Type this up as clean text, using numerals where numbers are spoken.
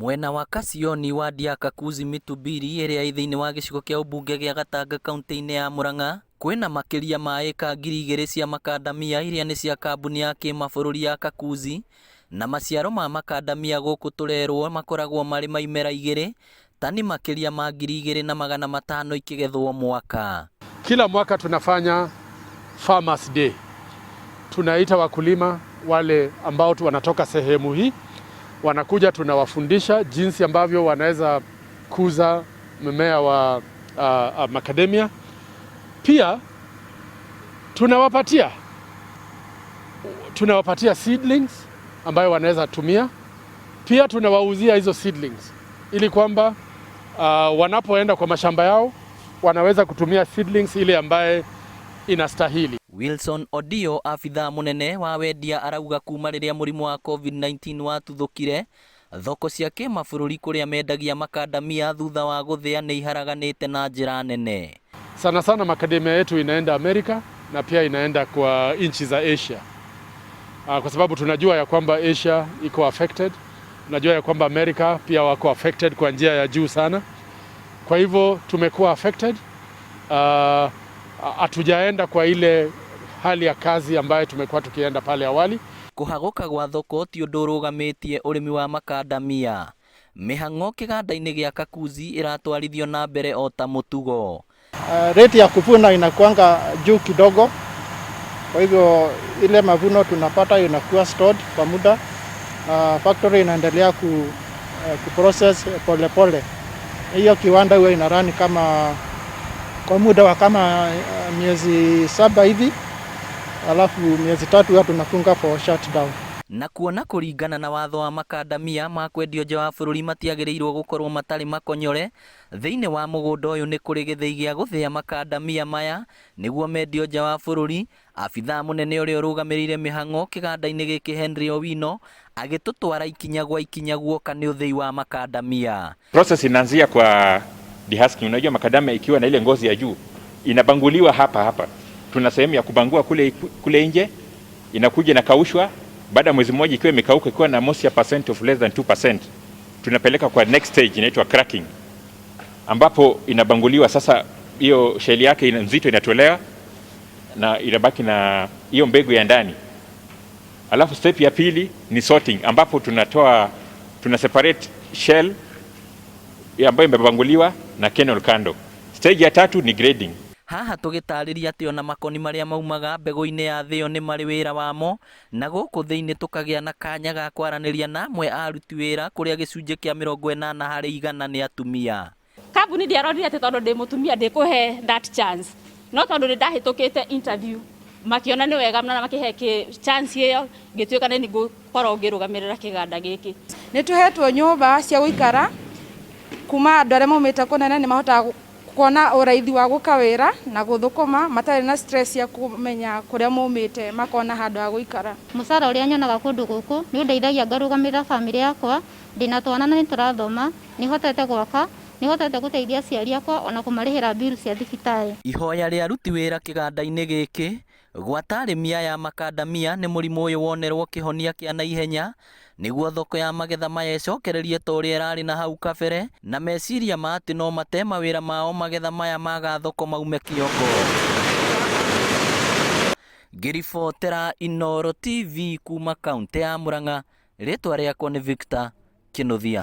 Mwena wa Kasioni wadi ya Kakuzi-Murangá ĩrĩa ĩ thĩinĩ wa gĩcigo kĩa ũmbunge gĩa Gatanga kaunti-inĩ ya Murang'a, kwĩna makĩria ma ĩka 2,000 cia Macadamia iria nĩ cia kambuni ya kĩmabũrũri ya Kakuzi, na maciaro ma Macadamia gũkũ tũrerwo makoragwo marĩ ma imera 2, tani makĩria ma 2,500 ikĩgethwo mwaka. Kila mwaka tunafanya Farmers Day. Tunaita wakulima wale ambao wanatoka sehemu hii, wanakuja tunawafundisha jinsi ambavyo wanaweza kuza mmea wa Macadamia. Pia tunawapatia seedlings ambayo wanaweza tumia. Pia tunawauzia hizo seedlings ili kwamba wanapoenda kwa mashamba yao wanaweza kutumia seedlings ile ambaye inastahili. Wilson Odio, afitha munene wa wendia, arauga kuma rĩrĩa mũrimũ wa COVID-19 watuthũkire, thoko cia kĩmabũrũri kũrĩa mendagia Macadamia thutha wa gũthĩa nĩ iharaganĩte na njĩra nene. Sana sana Macadamia yetu inaenda Amerika na pia inaenda kwa nchi za Asia. Kwa sababu tunajua ya kwamba Asia iko affected, tunajua ya kwamba Amerika pia wako affected kwa njia ya juu sana. Kwa hivyo tumekuwa affected. Hatujaenda kwa ile hali ya kazi ambayo tumekuwa tukienda pale awali. Kuhagoka gwa thoko ti ũndũ ũrũgamĩtie ũrĩmi wa Macadamia. Mĩhang'o kĩganda-inĩ gĩa Kakuzi ĩratwarithio na mbere o ta mũtugo. Rate ya kuvuna inakuanga juu kidogo, kwa hivyo ile mavuno tunapata inakuwa stored kwa muda. Factory inaendelea kuprocess pole pole. Hiyo kiwanda huwa inarani kama kwa muda wa kama miezi 7 hivi, alafu miezi 3 huwa tunafunga for shutdown. Na kuona kũringana na watho wa Macadamia ma kwendio nja wa bũrũri matiagĩrĩirwo gũkorwo matarĩ makonyore, thĩinĩ wa mũgũnda ũyũ nĩ kũrĩ gĩthĩi gĩa gũthĩa Macadamia maya nĩguo mendio nja wa bũrũri. Afitha munene ũrĩa ũrũgamĩrĩire mĩhang'o kĩganda-inĩ gĩkĩ Henry Owino agĩtũtwara ikinya gwa ikinya guoka nĩ ũthĩi wa Macadamia. Process inaanzia kwa dehusking. Unajua Macadamia ikiwa na ile ngozi ya juu inabanguliwa hapa. Tuna sehemu ya kubangua kule nje, inakuja na kaushwa. Baada ya mwezi mmoja ikiwa imekauka, ikiwa na moisture percent of less than 2%, tunapeleka kwa next stage inaitwa cracking, ambapo inabanguliwa. Sasa hiyo shell yake nzito inatolewa na inabaki na hiyo mbegu ya ndani. Alafu step ya pili ni sorting, ambapo tuna separate shell ambayo imebanguliwa na kernel kando. Stage ya 3 ni grading. Haha tũgĩtarĩria atĩ ona makoni marĩa maumaga mbegũ-inĩ ya thĩyo nĩ marĩ wĩra wamo, na gũkũ thĩinĩ tũkagĩa na kanya ga kwaranĩria na amwe a aruti wĩra, kũrĩa gĩcunjĩ kĩa 80% nĩ atumia. Kambuni ndiarorire atĩ tondũ ndĩ mũtumia ndĩkũhe that chance, no tondũ nĩ ndahĩtũkĩte interview makiona nĩ wega na makĩhe chance ĩyo, ngĩtuĩka nĩ ngũkorwo ngĩrũgamĩrĩra kĩganda gĩkĩ. Nĩ tũhetwo nyũmba cia gũikara, kuma andũ arĩa maumĩte kũnene nĩ mahotaga kuona ũraithi wa gũkawĩra na gũthũkũma matarĩ na stress ya kũmenya kũrĩa maumĩte, makona handũ ha gũikara. Mũcara ũrĩa nyonaga kũndũ gũkũ nĩ ũndeithagia ngarũgamĩrĩra famĩlĩ yakwa, ndĩna twana na nĩ tũrathoma, nĩ hotete gwaka, nĩ hotete gũteithia aciari akwa ona kũmarĩhĩra bill cia thibitarĩ. Ihoya rĩa aruti wĩra kĩganda-inĩ gĩkĩ gwata arĩmi aya Macadamia nĩ mũrimũ ũyũ wonerwo kĩhonia kĩa naihenya, nĩguo thoko ya magetha maya ĩcokererie ta ũrĩa ĩrarĩ na hau kabere, na meciria ma atĩ no mate mawĩra mao magetha maya maga thoko maume kĩongo. Ngĩribotera Inooro TV kuma kaunti ya Murang'a, rĩtwa rĩakwa nĩ Victor Kĩnuthia.